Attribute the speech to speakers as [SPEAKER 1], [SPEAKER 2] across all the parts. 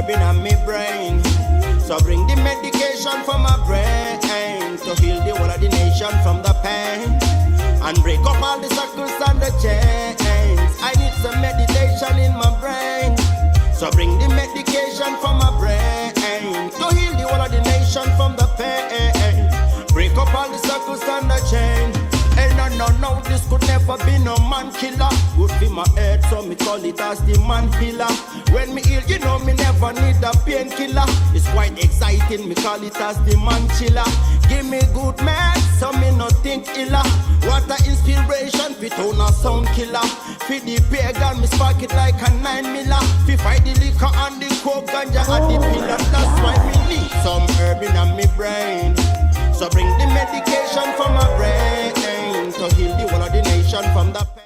[SPEAKER 1] herb in my brain. So bring the medication for my brain to heal the whole of the nation from the pain and break up all the circles and the chains. I need some meditation in my brain. So bring the medication for my brain to heal the whole of the nation from the pain. Break up all the circles and the chain. Hey, no, this could never be no man killer. Good for my head, so me call it as the man healer. When me ill, you know me never need a painkiller. It's quite exciting, me call it as the man chiller. Give me good meds, so me not think iller. What a inspiration, fit on a sound killer. For the pagan, me spark it like a 9 miller. Fi fight the liquor and the coke, ganja and the pillar. That's why me need some herb in my brain. So bring the medication for my brain to heal the whole of the nation from the pain.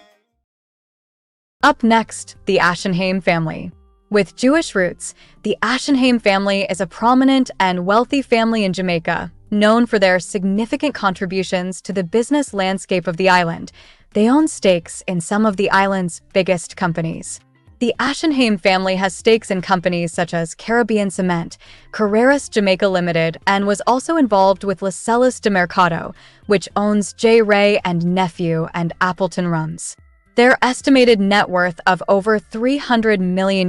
[SPEAKER 2] Up next, the Ashenheim family. With Jewish roots, the Ashenheim family is a prominent and wealthy family in Jamaica, known for their significant contributions to the business landscape of the island. They own stakes in some of the island's biggest companies. The Ashenheim family has stakes in companies such as Caribbean Cement, Carreras Jamaica Limited, and was also involved with Lascelles de Mercado, which owns J. Ray and Nephew and Appleton Rums. Their estimated net worth of over $300 million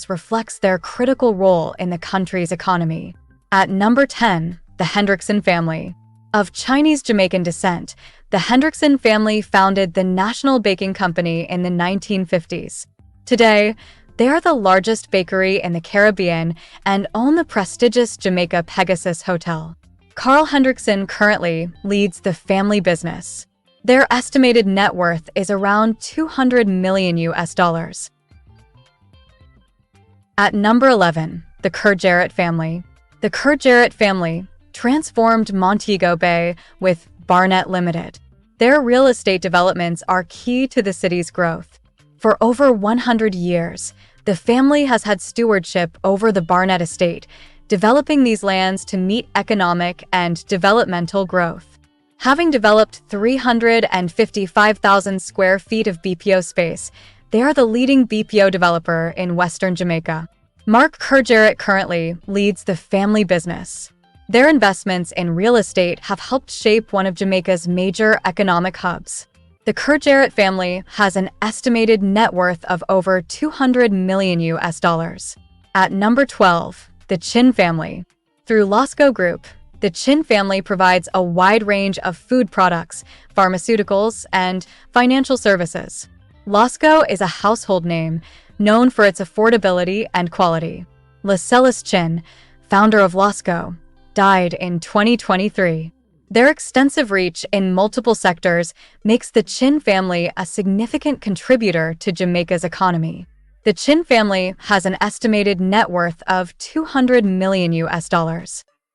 [SPEAKER 2] reflects their critical role in the country's economy. At number 10, the Hendrickson family. Of Chinese-Jamaican descent, the Hendrickson family founded the National Baking Company in the 1950s. Today, they are the largest bakery in the Caribbean and own the prestigious Jamaica Pegasus Hotel. Carl Hendrickson currently leads the family business. Their estimated net worth is around $200 million. At number 11, the Kerr-Jarrett family. The Kerr-Jarrett family transformed Montego Bay with Barnett Limited. Their real estate developments are key to the city's growth. For over 100 years, the family has had stewardship over the Barnett estate, developing these lands to meet economic and developmental growth. Having developed 355,000 square feet of BPO space, they are the leading BPO developer in Western Jamaica. Mark Kerr-Jarrett currently leads the family business. Their investments in real estate have helped shape one of Jamaica's major economic hubs. The Kerr-Jarrett family has an estimated net worth of over $200 million. At number 12, the Chin family. Through Losco Group, the Chin family provides a wide range of food products, pharmaceuticals, and financial services. Losco is a household name known for its affordability and quality. Lascelles Chin, founder of Losco, died in 2023. Their extensive reach in multiple sectors makes the Chin family a significant contributor to Jamaica's economy. The Chin family has an estimated net worth of $200 million.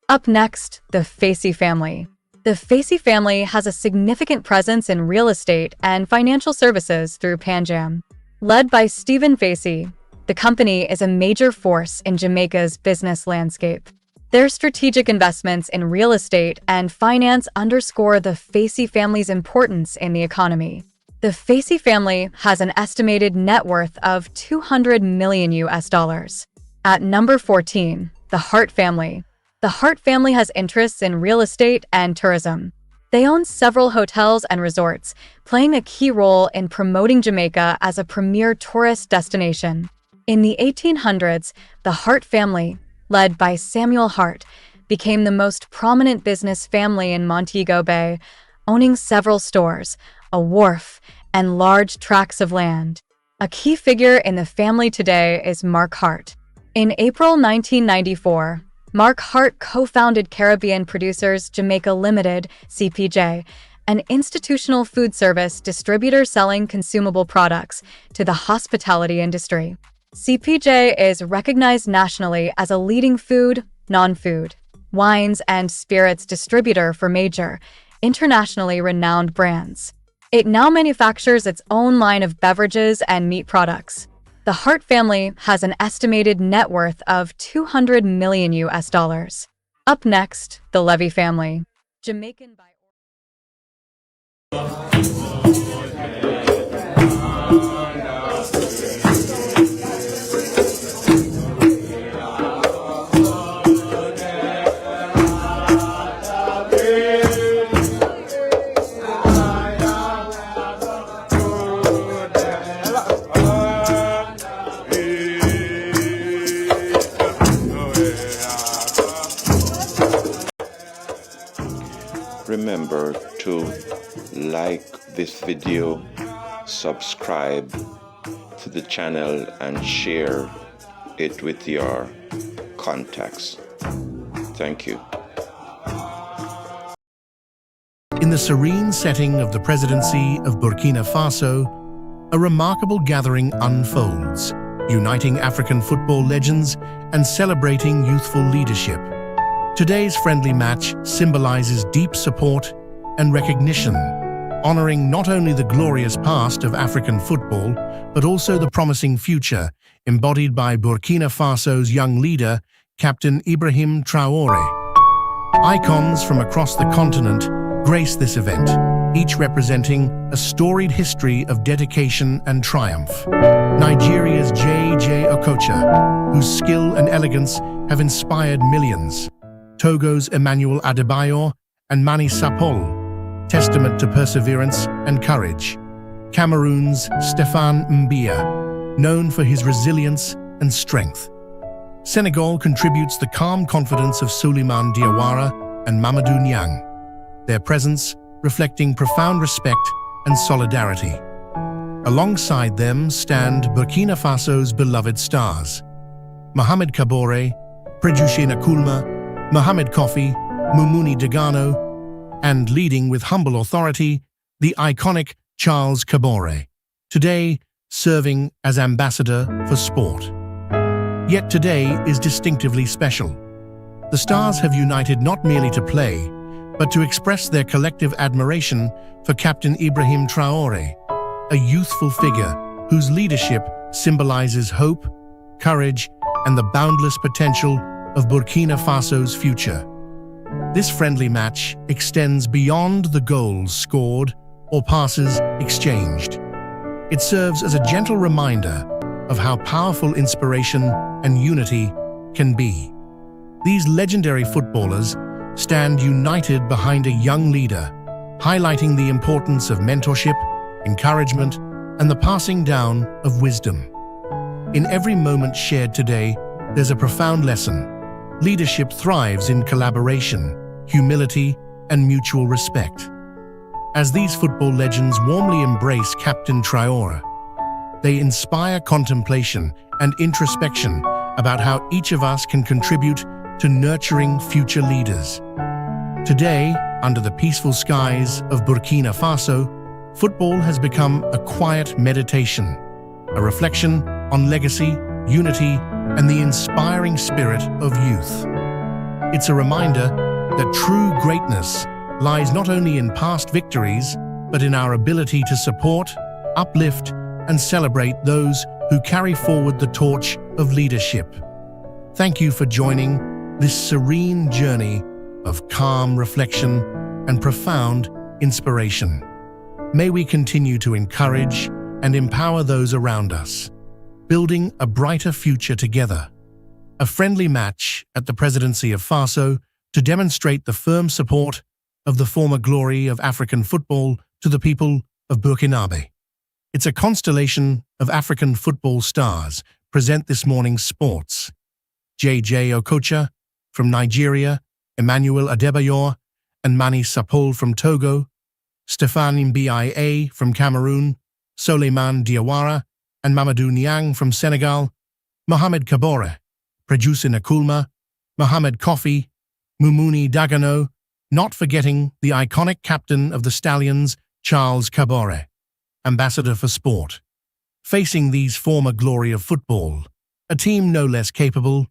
[SPEAKER 2] Up next, the Facey family. The Facey family has a significant presence in real estate and financial services through Panjam. Led by Stephen Facey, the company is a major force in Jamaica's business landscape. Their strategic investments in real estate and finance underscore the Facey family's importance in the economy. The Facey family has an estimated net worth of $200 million. At number 14, the Hart family. The Hart family has interests in real estate and tourism. They own several hotels and resorts, playing a key role in promoting Jamaica as a premier tourist destination. In the 1800s, the Hart family, led by Samuel Hart, became the most prominent business family in Montego Bay, owning several stores, a wharf, and large tracts of land. A key figure in the family today is Mark Hart. In April 1994, Mark Hart co-founded Caribbean Producers Jamaica Limited, CPJ, an institutional food service distributor selling consumable products to the hospitality industry. CPJ is recognized nationally as a leading food, non-food, wines, and spirits distributor for major, internationally renowned brands. It now manufactures its own line of beverages and meat products. The Hart family has an estimated net worth of $200 million. Up next, the Levy family. Jamaican by
[SPEAKER 3] remember to like this video, subscribe to the channel, and share it with your contacts. Thank you.
[SPEAKER 4] In the serene setting of the presidency of Burkina Faso, a remarkable gathering unfolds, uniting African football legends and celebrating youthful leadership. Today's friendly match symbolizes deep support and recognition, honoring not only the glorious past of African football, but also the promising future embodied by Burkina Faso's young leader, Captain Ibrahim Traore. Icons from across the continent grace this event, each representing a storied history of dedication and triumph. Nigeria's J.J. Okocha, whose skill and elegance have inspired millions. Togo's Emmanuel Adebayor and Mani Sapol, testament to perseverance and courage. Cameroon's Stéphane Mbia, known for his resilience and strength. Senegal contributes the calm confidence of Souleymane Diawara and Mamadou Niang, their presence reflecting profound respect and solidarity. Alongside them stand Burkina Faso's beloved stars: Mohamed Kabore, Prez Nyerere, Mohamed Kofi, Mumuni Dagano, and leading with humble authority, the iconic Charles Kabore, today serving as ambassador for sport. Yet today is distinctively special. The stars have united not merely to play, but to express their collective admiration for Captain Ibrahim Traore, a youthful figure whose leadership symbolizes hope, courage, and the boundless potential of Burkina Faso's future. This friendly match extends beyond the goals scored or passes exchanged. It serves as a gentle reminder of how powerful inspiration and unity can be. These legendary footballers stand united behind a young leader, highlighting the importance of mentorship, encouragement, and the passing down of wisdom. In every moment shared today, there's a profound lesson. Leadership thrives in collaboration, humility, and mutual respect. As these football legends warmly embrace Captain Traore, they inspire contemplation and introspection about how each of us can contribute to nurturing future leaders. Today, under the peaceful skies of Burkina Faso, football has become a quiet meditation, a reflection on legacy, unity, and the inspiring spirit of youth. It's a reminder that true greatness lies not only in past victories, but in our ability to support, uplift, and celebrate those who carry forward the torch of leadership. Thank you for joining this serene journey of calm reflection and profound inspiration. May we continue to encourage and empower those around us, building a brighter future together. A friendly match at the presidency of Faso to demonstrate the firm support of the former glory of African football to the people of Burkinabe. It's a constellation of African football stars present this morning's sports. J.J. Okocha from Nigeria, Emmanuel Adebayor and Mani Sapol from Togo, Stéphane Mbia from Cameroon, Souleymane Diawara and Mamadou Niang from Senegal, Mohamed Kabore, Prez Nyerere, Mohamed Kofi, Mumuni Dagano, not forgetting the iconic captain of the Stallions, Charles Kabore, ambassador for sport. Facing these former glory of football, a team no less capable,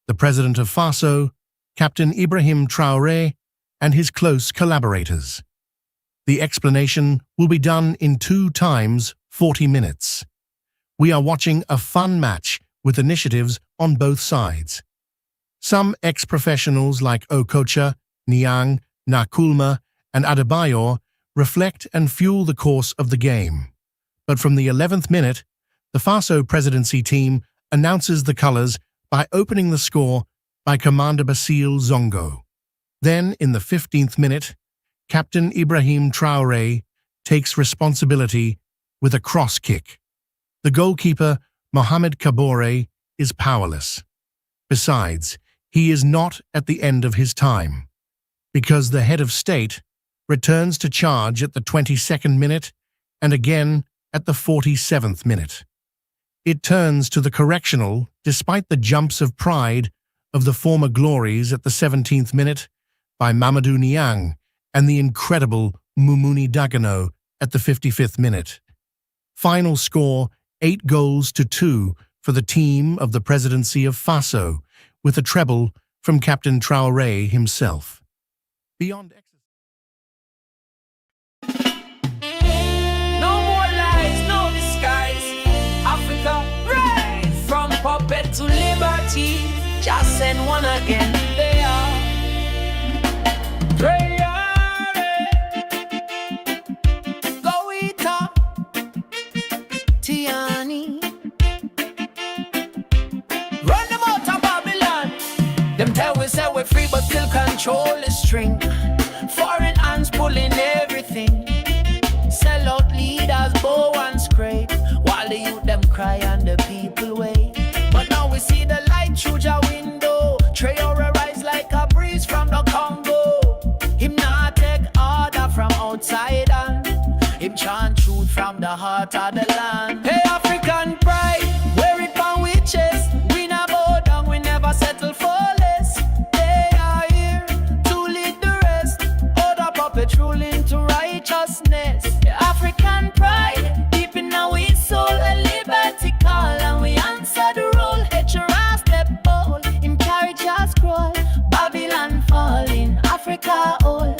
[SPEAKER 4] the president of Faso, Captain Ibrahim Traore, and his close collaborators. The explanation will be done in 2 times 40 minutes. We are watching a fun match with initiatives on both sides. Some ex-professionals like Okocha, Niang, Nkrumah, and Adebayor reflect and fuel the course of the game. But from the 11th minute, the Faso presidency team announces the colors by opening the score by Commander Basile Zongo. Then, in the 15th minute, Captain Ibrahim Traore takes responsibility with a cross kick. The goalkeeper, Mohamed Kabore, is powerless. Besides, he is not at the end of his time, because the head of state, returns to charge at the 22nd minute and again at the 47th minute. It turns to the correctional despite the jumps of pride of the former glories at the 17th minute by Mamadou Niang and the incredible Mumuni Dagano at the 55th minute. Final score 8-2 for the team of the Presidency of Faso, with a treble from Captain Traore himself. Beyond
[SPEAKER 5] No more lies, no disguise. Africa, rise from puppet to liberty. Just send one again. They are Goita Tiani. Run them out of Babylon. Them tell we say we're free but still control the string. Foreign hands pulling everything. Sell out leaders, bow and scrape, while the youth them cry and the people wait. But now we see the light through your window. Traore rise like a breeze from the Congo. Him not take order from outside and him chant truth from the heart of the land. Hey, African pride, wear it on we chest. We never bow down, we never settle for less. They are here to lead the rest. Other puppet ruling to righteousness. African pride, deep in our soul, a liberty call, and we answer the role. HRA step bold, him carriage a scroll. Babylon falling, Africa old.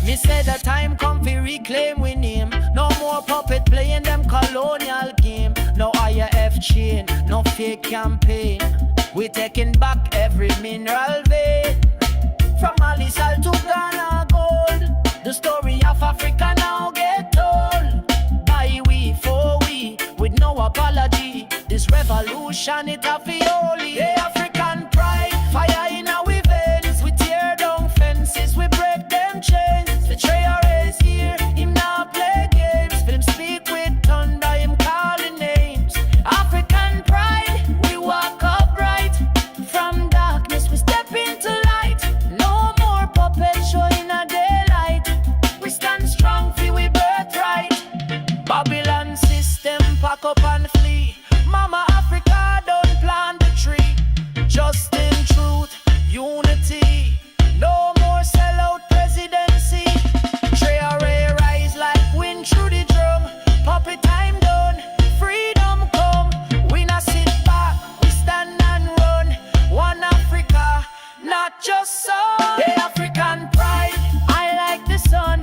[SPEAKER 5] Me say the time come fi reclaim we name. No more puppet playing them colonial game. No IF chain, no fake campaign. We taking back every mineral vein. From Alisal to Ghana gold. The story of Africa now get told. By we, for we, with no apology. This revolution it a fi holy. Hey, African pride, fire in our veins. We tear down fences, we break them chains. The Traore is here, him now play games. Feel him speak with thunder, him calling names. African pride, we walk upright. From darkness we step into light. No more puppet showing a daylight. We stand strong for we birthright. Babylon system pack up and flee. Mama Africa don't plant the tree. Just in truth, unity. No more sellout presidency. Traore rise like wind through the drum. Puppet time done, freedom come. We not sit back, we stand and run. One Africa, not just some. Hey, African pride, I like the sun.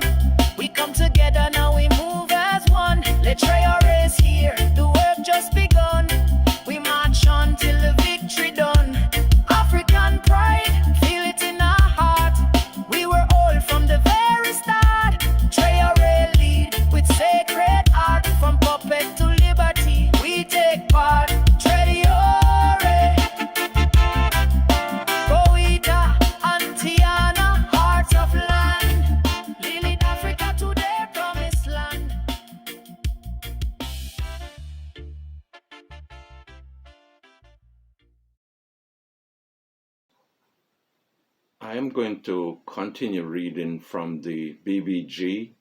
[SPEAKER 5] We come together now, we move as one. Let Traore is here, the work just begun. We march on till the victory done. African pride, feel it in our heart. We were all from the very start. Traore lead with sacred art. From puppet to liberty, we take part. Traore, Goita, Antiana, hearts of land. Lead Africa to their promised land.
[SPEAKER 3] I am going to continue reading from the BBG,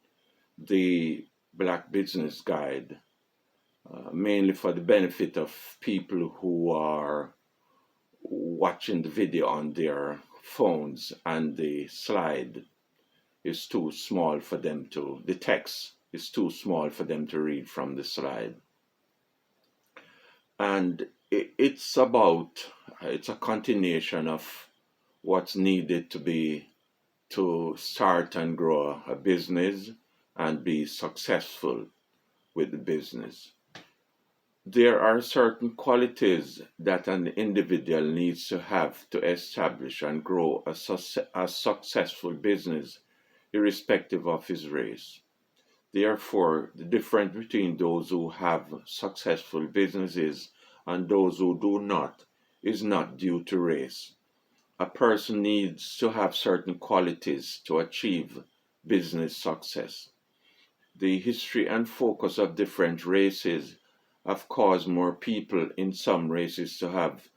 [SPEAKER 3] the Black Business Guide, mainly for the benefit of people who are watching the video on their phones and the slide is too small for them to, the text is too small for them to read from the slide. And it's a continuation of what's needed to start and grow a business and be successful with the business. There are certain qualities that an individual needs to have to establish and grow a successful business, irrespective of his race. Therefore, the difference between those who have successful businesses and those who do not is not due to race. A person needs to have certain qualities to achieve business success. The history and focus of different races have caused more people in some races to have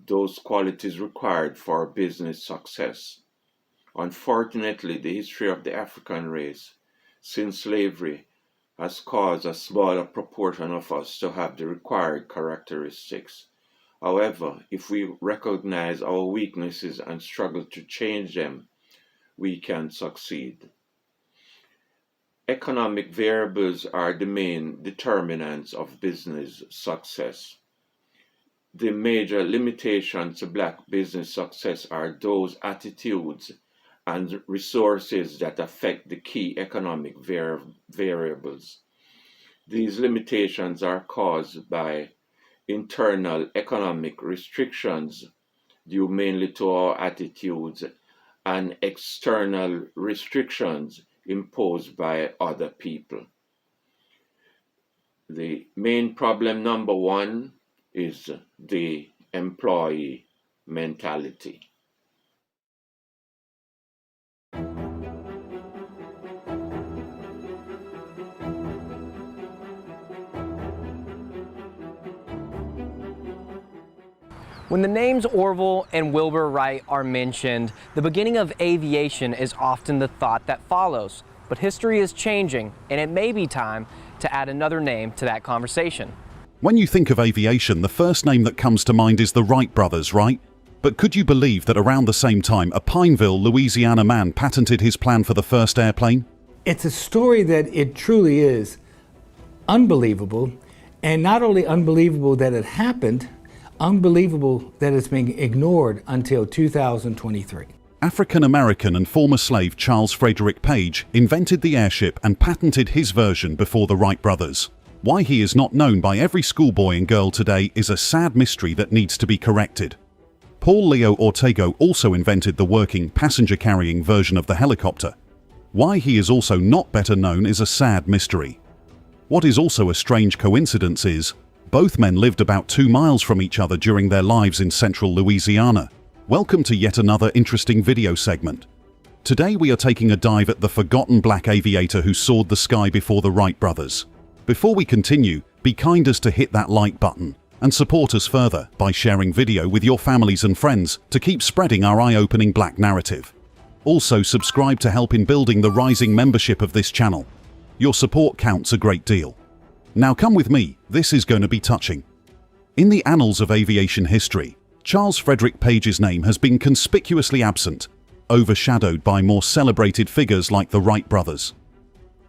[SPEAKER 3] those qualities required for business success. Unfortunately, the history of the African race since slavery has caused a smaller proportion of us to have the required characteristics. However, if we recognize our weaknesses and struggle to change them, we can succeed. Economic variables are the main determinants of business success. The major limitations to Black business success are those attitudes and resources that affect the key economic variables. These limitations are caused by internal economic restrictions due mainly to our attitudes and external restrictions imposed by other people. The main problem number one is the employee mentality.
[SPEAKER 6] When the names Orville and Wilbur Wright are mentioned, the beginning of aviation is often the thought that follows. But history is changing, and it may be time to add another name to that conversation.
[SPEAKER 7] When you think of aviation, the first name that comes to mind is the Wright Brothers, right? But could you believe that around the same time, a Pineville, Louisiana man patented his plan for the first airplane?
[SPEAKER 8] It's a story that it truly is unbelievable, and not only unbelievable that it happened, unbelievable that it's being ignored until 2023.
[SPEAKER 7] African-American and former slave Charles Frederick Page invented the airship and patented his version before the Wright brothers. Why he is not known by every schoolboy and girl today is a sad mystery that needs to be corrected. Paul Leo Ortega also invented the working, passenger-carrying version of the helicopter. Why he is also not better known is a sad mystery. What is also a strange coincidence is, both men lived about 2 miles from each other during their lives in central Louisiana. Welcome to yet another interesting video segment. Today we are taking a dive at the forgotten Black aviator who soared the sky before the Wright brothers. Before we continue, be kind as to hit that like button and support us further by sharing video with your families and friends to keep spreading our eye-opening Black narrative. Also subscribe to help in building the rising membership of this channel. Your support counts a great deal. Now come with me, this is going to be touching. In the annals of aviation history, Charles Frederick Page's name has been conspicuously absent, overshadowed by more celebrated figures like the Wright brothers.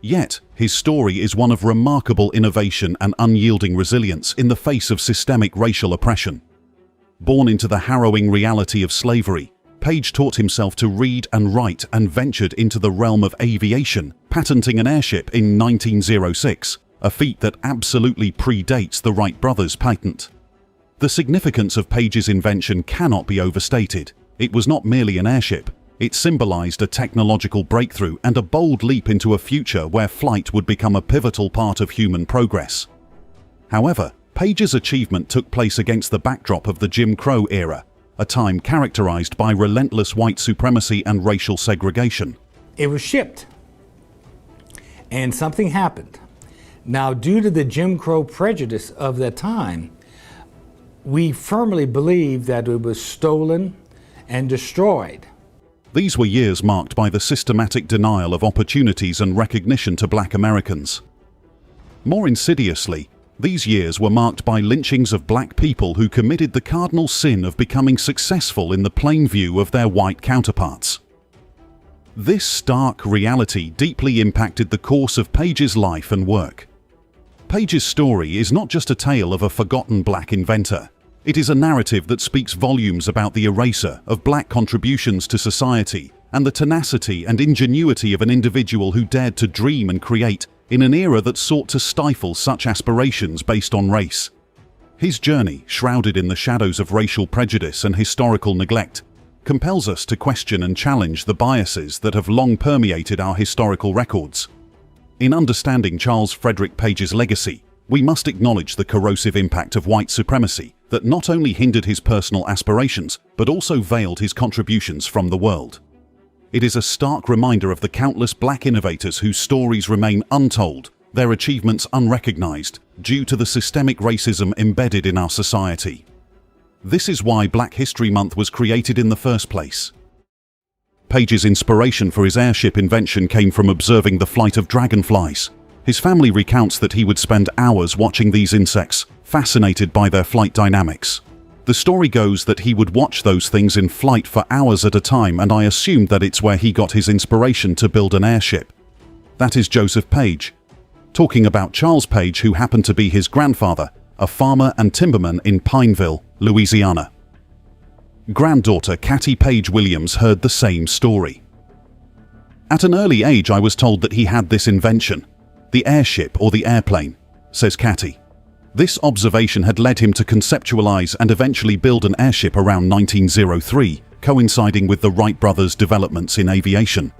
[SPEAKER 7] Yet, his story is one of remarkable innovation and unyielding resilience in the face of systemic racial oppression. Born into the harrowing reality of slavery, Page taught himself to read and write and ventured into the realm of aviation, patenting an airship in 1906. A feat that absolutely predates the Wright brothers' patent. The significance of Page's invention cannot be overstated. It was not merely an airship, it symbolized a technological breakthrough and a bold leap into a future where flight would become a pivotal part of human progress. However, Page's achievement took place against the backdrop of the Jim Crow era, a time characterized by relentless white supremacy and racial segregation.
[SPEAKER 8] It was shipped, and something happened. Now, due to the Jim Crow prejudice of that time, we firmly believe that it was stolen and destroyed.
[SPEAKER 7] These were years marked by the systematic denial of opportunities and recognition to Black Americans. More insidiously, these years were marked by lynchings of Black people who committed the cardinal sin of becoming successful in the plain view of their white counterparts. This stark reality deeply impacted the course of Page's life and work. Page's story is not just a tale of a forgotten Black inventor. It is a narrative that speaks volumes about the eraser of Black contributions to society and the tenacity and ingenuity of an individual who dared to dream and create in an era that sought to stifle such aspirations based on race. His journey, shrouded in the shadows of racial prejudice and historical neglect, compels us to question and challenge the biases that have long permeated our historical records. In understanding Charles Frederick Page's legacy, we must acknowledge the corrosive impact of white supremacy that not only hindered his personal aspirations, but also veiled his contributions from the world. It is a stark reminder of the countless Black innovators whose stories remain untold, their achievements unrecognized, due to the systemic racism embedded in our society. This is why Black History Month was created in the first place. Page's inspiration for his airship invention came from observing the flight of dragonflies. His family recounts that he would spend hours watching these insects, fascinated by their flight dynamics. The story goes that he would watch those things in flight for hours at a time, and I assumed that it's where he got his inspiration to build an airship. That is Joseph Page, talking about Charles Page, who happened to be his grandfather, a farmer and timberman in Pineville, Louisiana. Granddaughter Catty Page Williams heard the same story. At an early age, I was told that he had this invention, the airship or the airplane, says Catty. This observation had led him to conceptualize and eventually build an airship around 1903, coinciding with the Wright Brothers' developments in aviation.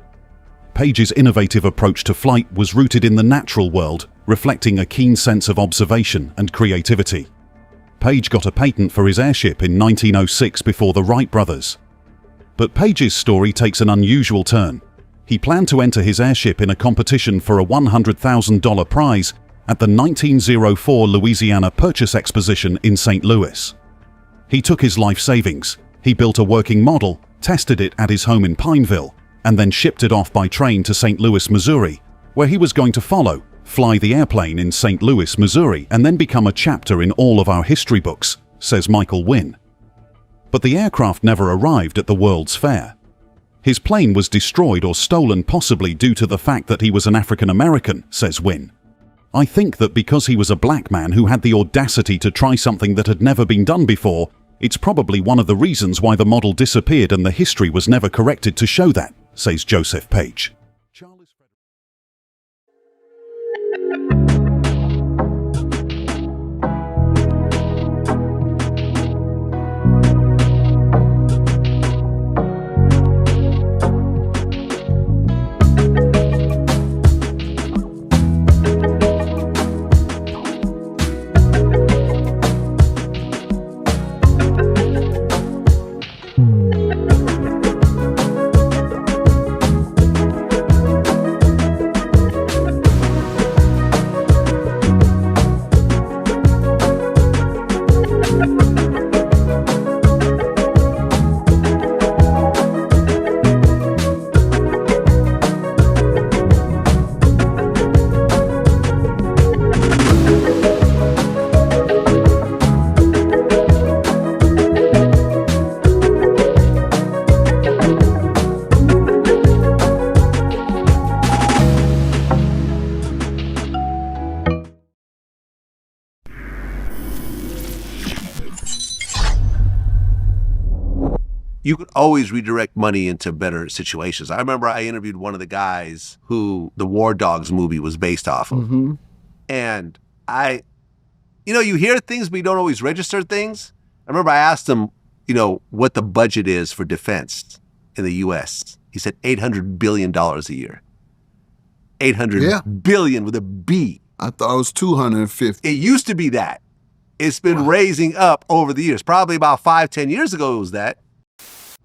[SPEAKER 7] Page's innovative approach to flight was rooted in the natural world, reflecting a keen sense of observation and creativity. Page got a patent for his airship in 1906 before the Wright Brothers. But Page's story takes an unusual turn. He planned to enter his airship in a competition for a $100,000 prize at the 1904 Louisiana Purchase Exposition in St. Louis. He took his life savings, he built a working model, tested it at his home in Pineville, and then shipped it off by train to St. Louis, Missouri, where he was going to fly the airplane in St. Louis, Missouri, and then become a chapter in all of our history books, says Michael Wynn. But the aircraft never arrived at the World's Fair. His plane was destroyed or stolen, possibly due to the fact that he was an African American, says Wynn. I think that because he was a black man who had the audacity to try something that had never been done before, it's probably one of the reasons why the model disappeared and the history was never corrected to show that, says Joseph Page.
[SPEAKER 9] You could always redirect money into better situations. I remember I interviewed one of the guys who the War Dogs movie was based off of. Mm-hmm. And you hear things, but you don't always register things. I remember I asked him, what the budget is for defense in the U.S. He said $800 billion a year. $800 billion with a B.
[SPEAKER 10] I thought it was 250.
[SPEAKER 9] It used to be that. It's been raising up over the years. Probably about 5-10 years ago it was that.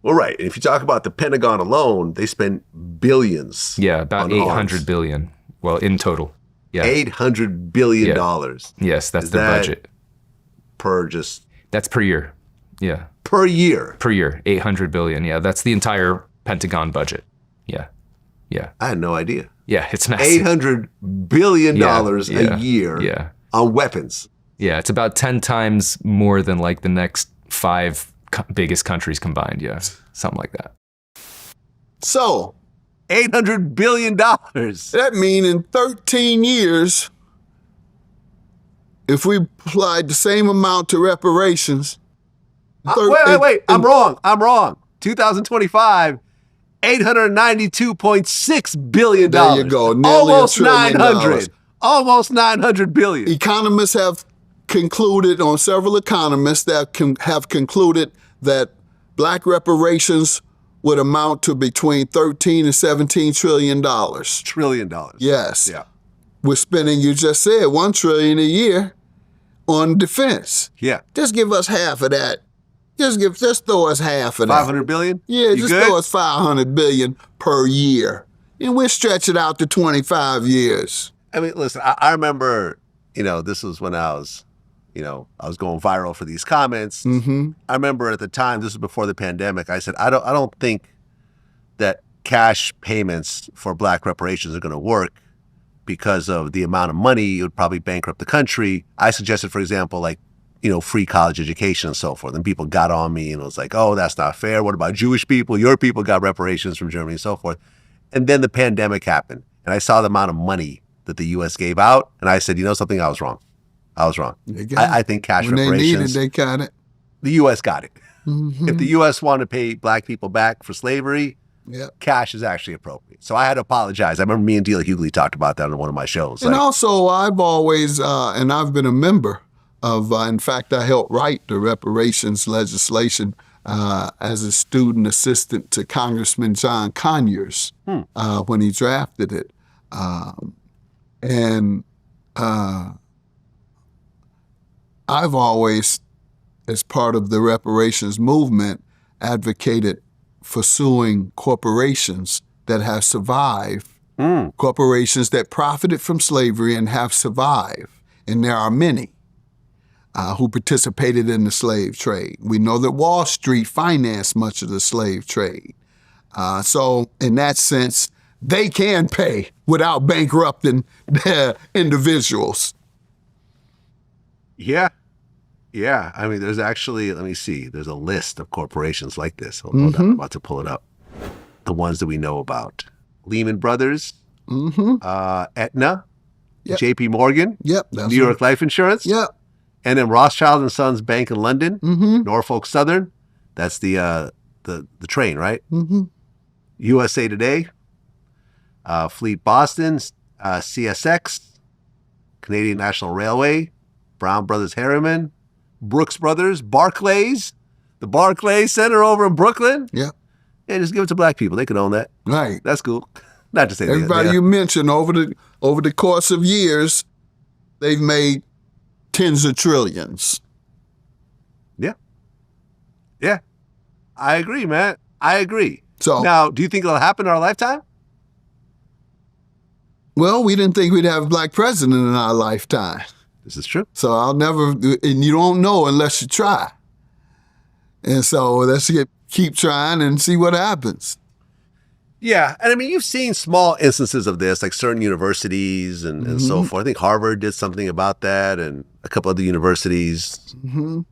[SPEAKER 9] Well, right. And if you talk about the Pentagon alone, they spend billions.
[SPEAKER 11] Yeah, about $800 billion. Well, in total. Yeah.
[SPEAKER 9] $800 billion.
[SPEAKER 11] Yes, that's the budget.
[SPEAKER 9] That's
[SPEAKER 11] per year. Yeah.
[SPEAKER 9] Per year?
[SPEAKER 11] Per year. $800 billion. Yeah, that's the entire Pentagon budget. Yeah. Yeah.
[SPEAKER 9] I had no idea.
[SPEAKER 11] Yeah, it's massive.
[SPEAKER 9] $800 billion a year on weapons.
[SPEAKER 11] Yeah, it's about 10 times more than like the next 5 biggest countries combined, something like that.
[SPEAKER 9] So, $800 billion.
[SPEAKER 10] That means in 13 years, if we applied the same amount to reparations.
[SPEAKER 9] Wait, I'm wrong. 2025, $892.6 billion.
[SPEAKER 10] There you go.
[SPEAKER 9] Almost $900. Almost $900 billion.
[SPEAKER 10] Economists have concluded, several economists that have concluded that black reparations would amount to between $13 and $17 trillion.
[SPEAKER 9] Trillion dollars.
[SPEAKER 10] Yes.
[SPEAKER 9] Yeah.
[SPEAKER 10] We're spending, you just said, $1 trillion a year on defense.
[SPEAKER 9] Yeah.
[SPEAKER 10] Just give us half of that. Just throw us half of that.
[SPEAKER 9] $500 billion?
[SPEAKER 10] Yeah, throw us $500 billion per year. And we'll stretch it out to 25 years.
[SPEAKER 9] I mean, listen, I remember, this was when I was going viral for these comments. Mm-hmm. I remember at the time, this was before the pandemic, I said, I don't think that cash payments for black reparations are going to work because of the amount of money it would probably bankrupt the country. I suggested, for example, like, free college education and so forth. And people got on me and it was like, oh, that's not fair. What about Jewish people? Your people got reparations from Germany and so forth. And then the pandemic happened. And I saw the amount of money that the U.S. gave out. And I said, something? I was wrong. I think cash
[SPEAKER 10] when
[SPEAKER 9] reparations.
[SPEAKER 10] They needed, they got it.
[SPEAKER 9] The U.S. got it. If the U.S. wanted to pay black people back for slavery, cash is actually appropriate. So I had to apologize. I remember me and Delia Hughley talked about that on one of my shows.
[SPEAKER 10] And also, I've always, and I've been a member of, in fact, I helped write the reparations legislation as a student assistant to Congressman John Conyers when he drafted it. I've always, as part of the reparations movement, advocated for suing corporations that have survived, corporations that profited from slavery and have survived. And there are many who participated in the slave trade. We know that Wall Street financed much of the slave trade. So in that sense, they can pay without bankrupting their individuals.
[SPEAKER 9] Yeah. I mean, there's actually, let me see, there's a list of corporations like this. Hold on, I'm about to pull it up. The ones that we know about. Lehman Brothers, Aetna, JP Morgan, New York Life Insurance, and then Rothschild and Sons Bank in London, Norfolk Southern, that's the train, right? USA Today, Fleet Boston, CSX, Canadian National Railway, Brown Brothers Harriman, Brooks Brothers, Barclays, the Barclays Center over in Brooklyn. Yeah, just give it to black people. They can own that.
[SPEAKER 10] Right.
[SPEAKER 9] That's cool. Not to say
[SPEAKER 10] everybody you mentioned over the course of years, they've made tens of trillions.
[SPEAKER 9] Yeah. I agree, man. I agree.
[SPEAKER 10] So
[SPEAKER 9] now, do you think it'll happen in our lifetime?
[SPEAKER 10] Well, we didn't think we'd have a black president in our lifetime.
[SPEAKER 9] This is true.
[SPEAKER 10] So I'll never, and you don't know unless you try. And so let's keep trying and see what happens.
[SPEAKER 9] Yeah, and I mean, you've seen small instances of this, like certain universities and so forth. I think Harvard did something about that and a couple other universities.
[SPEAKER 10] And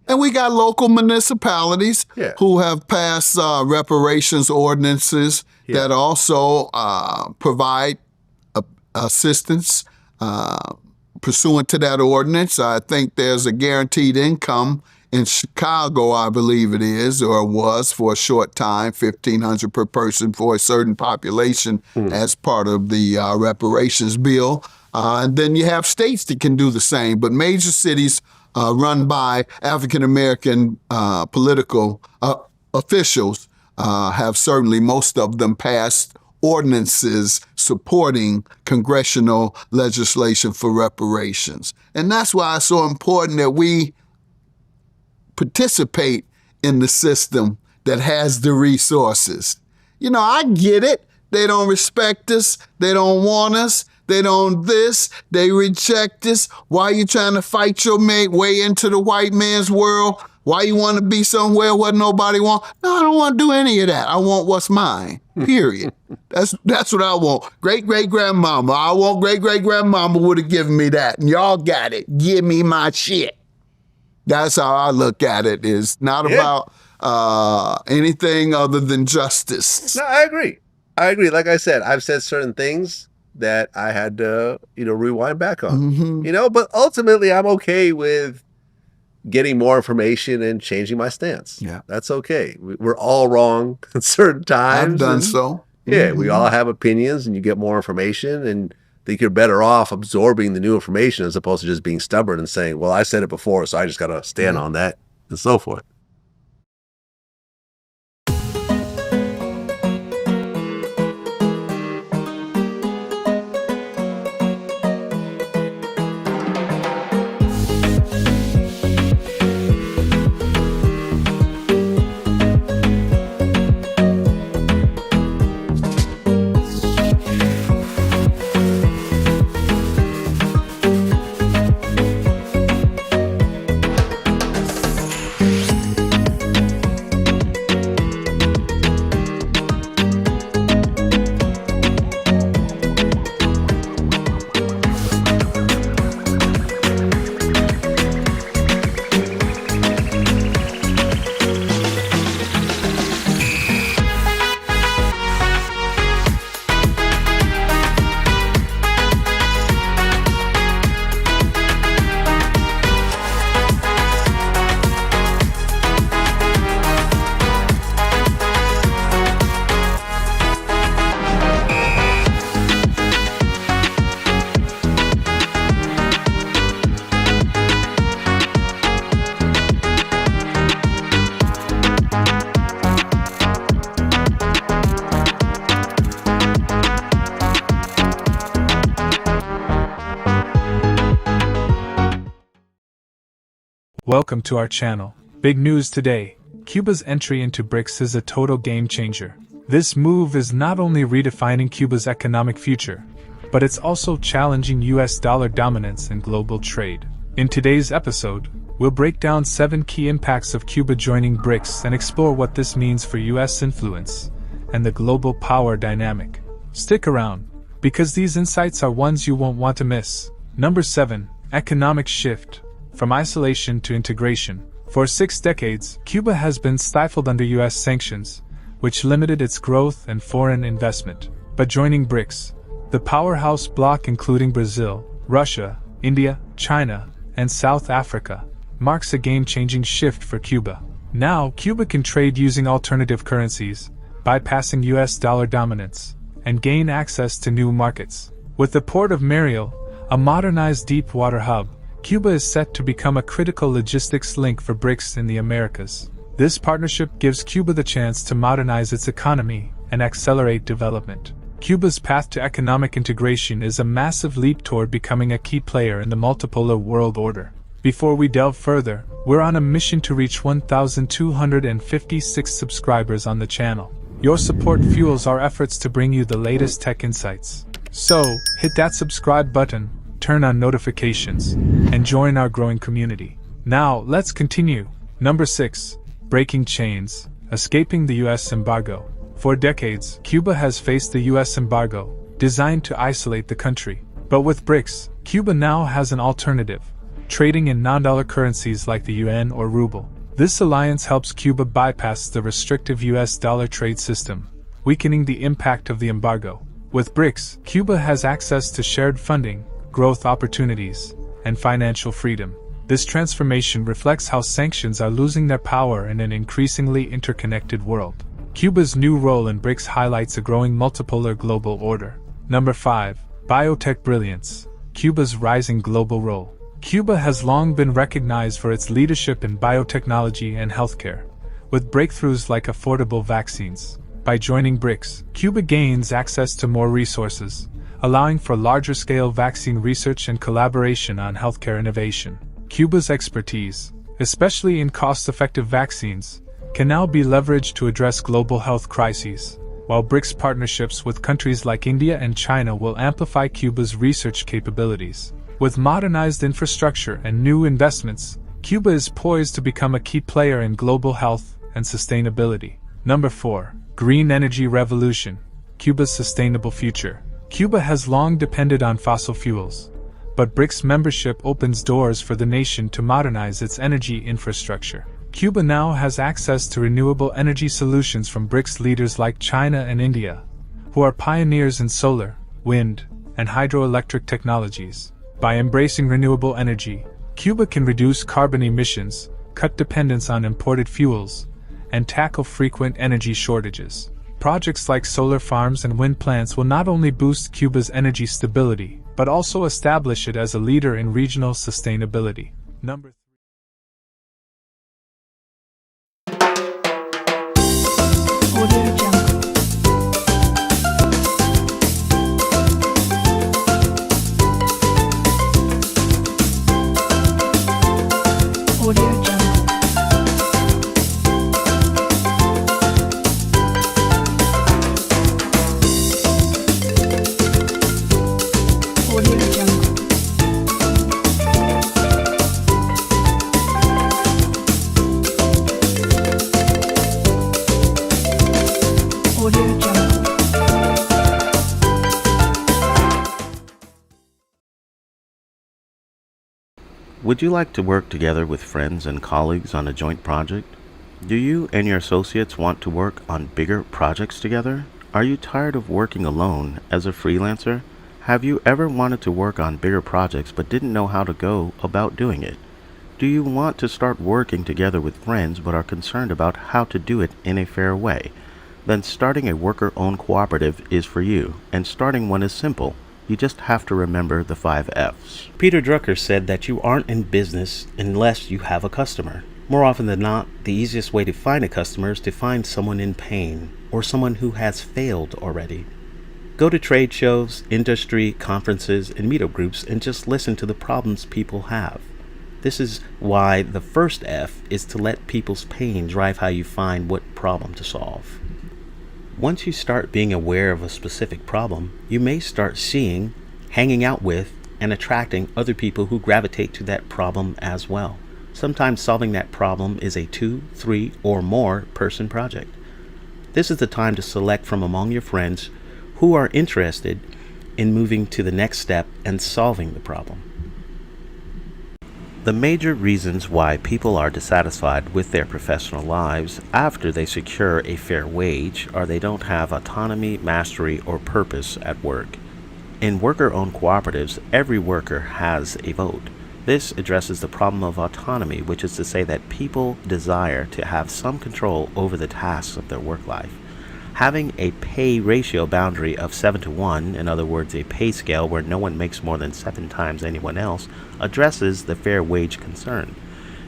[SPEAKER 10] we got local municipalities who have passed reparations ordinances that also provide assistance pursuant to that ordinance. I think there's a guaranteed income in Chicago, I believe it is, or was for a short time, $1,500 per person for a certain population as part of the reparations bill. And then you have states that can do the same, but major cities run by African-American political officials have certainly, most of them, passed ordinances supporting congressional legislation for reparations. And that's why it's so important that we participate in the system that has the resources. I get it. They don't respect us. They don't want us. They don't this. They reject us. Why are you trying to fight your way into the white man's world? Why you want to be somewhere where nobody wants? No, I don't want to do any of that. I want what's mine, period. That's what I want. Great-great-grandmama. I want great-great-grandmama would have given me that. And y'all got it. Give me my shit. That's how I look at it. It's not about anything other than justice.
[SPEAKER 9] No, I agree. Like I said, I've said certain things that I had to, rewind back on. But ultimately, I'm okay with getting more information and changing my stance. Yeah, that's okay. We're all wrong at certain times.
[SPEAKER 10] I've done so.
[SPEAKER 9] Yeah, we all have opinions, and you get more information, and I think you're better off absorbing the new information as opposed to just being stubborn and saying, well, I said it before, so I just got to stand on that and so forth.
[SPEAKER 12] Welcome to our channel. Big news today. Cuba's entry into BRICS is a total game changer. This move is not only redefining Cuba's economic future, but it's also challenging US dollar dominance in global trade. In today's episode, we'll break down 7 key impacts of Cuba joining BRICS and explore what this means for US influence and the global power dynamic. Stick around, because these insights are ones you won't want to miss. Number 7. Economic shift. From isolation to integration. For 6 decades, Cuba has been stifled under US sanctions, which limited its growth and foreign investment. But joining BRICS, the powerhouse bloc including Brazil, Russia, India, China, and South Africa, marks a game-changing shift for Cuba. Now, Cuba can trade using alternative currencies, bypassing US dollar dominance, and gain access to new markets. With the port of Mariel, a modernized deep-water hub, Cuba is set to become a critical logistics link for BRICS in the Americas. This partnership gives Cuba the chance to modernize its economy and accelerate development. Cuba's path to economic integration is a massive leap toward becoming a key player in the multipolar world order. Before we delve further, we're on a mission to reach 1,256 subscribers on the channel. Your support fuels our efforts to bring you the latest tech insights. So, hit that subscribe button, turn on notifications, and join our growing community. Now, let's continue. Number 6. Breaking chains, escaping the US embargo. For decades, Cuba has faced the US embargo, designed to isolate the country. But with BRICS, Cuba now has an alternative, trading in non-dollar currencies like the yuan or ruble. This alliance helps Cuba bypass the restrictive US dollar trade system, weakening the impact of the embargo. With BRICS, Cuba has access to shared funding, growth opportunities, and financial freedom. This transformation reflects how sanctions are losing their power in an increasingly interconnected world. Cuba's new role in BRICS highlights a growing multipolar global order. Number 5. Biotech brilliance. Cuba's rising global role. Cuba has long been recognized for its leadership in biotechnology and healthcare, with breakthroughs like affordable vaccines. By joining BRICS, Cuba gains access to more resources, allowing for larger-scale vaccine research and collaboration on healthcare innovation. Cuba's expertise, especially in cost-effective vaccines, can now be leveraged to address global health crises, while BRICS partnerships with countries like India and China will amplify Cuba's research capabilities. With modernized infrastructure and new investments, Cuba is poised to become a key player in global health and sustainability. Number 4. Green energy revolution. Cuba's sustainable future. Cuba has long depended on fossil fuels, but BRICS membership opens doors for the nation to modernize its energy infrastructure. Cuba now has access to renewable energy solutions from BRICS leaders like China and India, who are pioneers in solar, wind, and hydroelectric technologies. By embracing renewable energy, Cuba can reduce carbon emissions, cut dependence on imported fuels, and tackle frequent energy shortages. Projects like solar farms and wind plants will not only boost Cuba's energy stability, but also establish it as a leader in regional sustainability. Number
[SPEAKER 13] Would you like to work together with friends and colleagues on a joint project? Do you and your associates want to work on bigger projects together? Are you tired of working alone as a freelancer? Have you ever wanted to work on bigger projects but didn't know how to go about doing it? Do you want to start working together with friends but are concerned about how to do it in a fair way? Then starting a worker-owned cooperative is for you, and starting one is simple. You just have to remember the 5 F's. Peter Drucker said that you aren't in business unless you have a customer. More often than not, the easiest way to find a customer is to find someone in pain or someone who has failed already. Go to trade shows, industry, conferences, and meetup groups and just listen to the problems people have. This is why the first F is to let people's pain drive how you find what problem to solve. Once you start being aware of a specific problem, you may start seeing, hanging out with, and attracting other people who gravitate to that problem as well. Sometimes solving that problem is a 2, 3, or more person project. This is the time to select from among your friends who are interested in moving to the next step and solving the problem. The major reasons why people are dissatisfied with their professional lives after they secure a fair wage are they don't have autonomy, mastery, or purpose at work. In worker-owned cooperatives, every worker has a vote. This addresses the problem of autonomy, which is to say that people desire to have some control over the tasks of their work life. Having a pay ratio boundary of 7-to-1, in other words, a pay scale where no one makes more than 7 times anyone else, addresses the fair wage concern.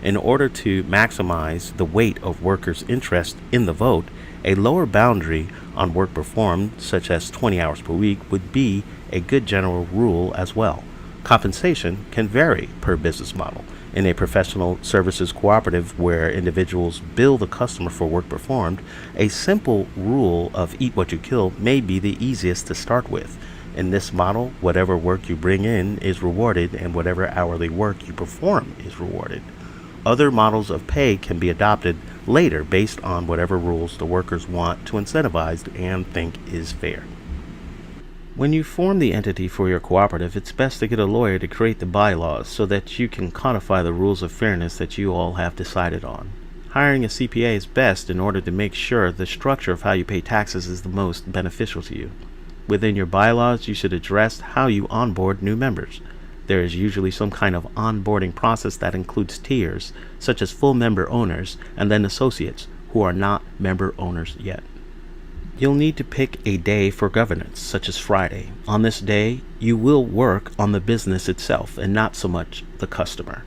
[SPEAKER 13] In order to maximize the weight of workers' interest in the vote, a lower boundary on work performed, such as 20 hours per week, would be a good general rule as well. Compensation can vary per business model. In a professional services cooperative where individuals bill the customer for work performed, a simple rule of eat what you kill may be the easiest to start with. In this model, whatever work you bring in is rewarded and whatever hourly work you perform is rewarded. Other models of pay can be adopted later based on whatever rules the workers want to incentivize and think is fair. When you form the entity for your cooperative, it's best to get a lawyer to create the bylaws so that you can codify the rules of fairness that you all have decided on. Hiring a CPA is best in order to make sure the structure of how you pay taxes is the most beneficial to you. Within your bylaws, you should address how you onboard new members. There is usually some kind of onboarding process that includes tiers, such as full member owners and then associates who are not member owners yet. You'll need to pick a day for governance, such as Friday. On this day, you will work on the business itself and not so much the customer.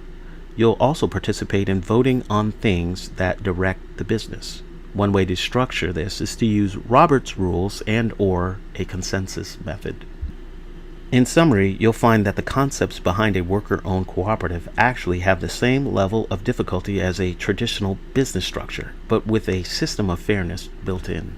[SPEAKER 13] You'll also participate in voting on things that direct the business. One way to structure this is to use Robert's rules and/or a consensus method. In summary, you'll find that the concepts behind a worker-owned cooperative actually have the same level of difficulty as a traditional business structure, but with a system of fairness built in.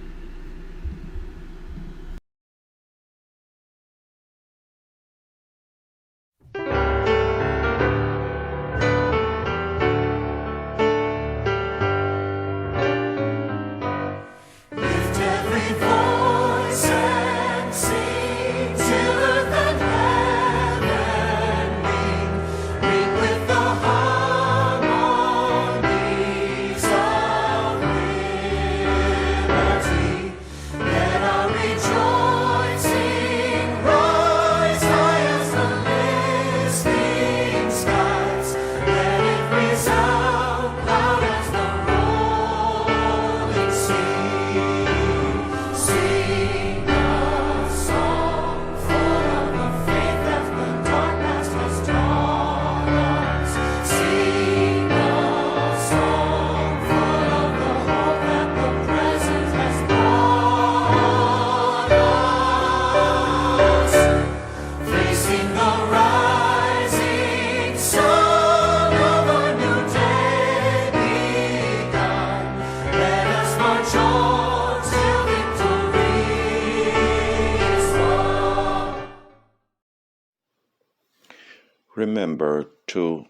[SPEAKER 3] Remember to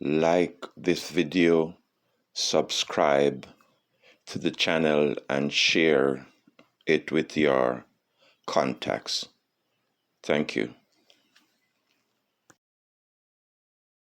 [SPEAKER 3] like this video, subscribe to the channel, and share it with your contacts. Thank you.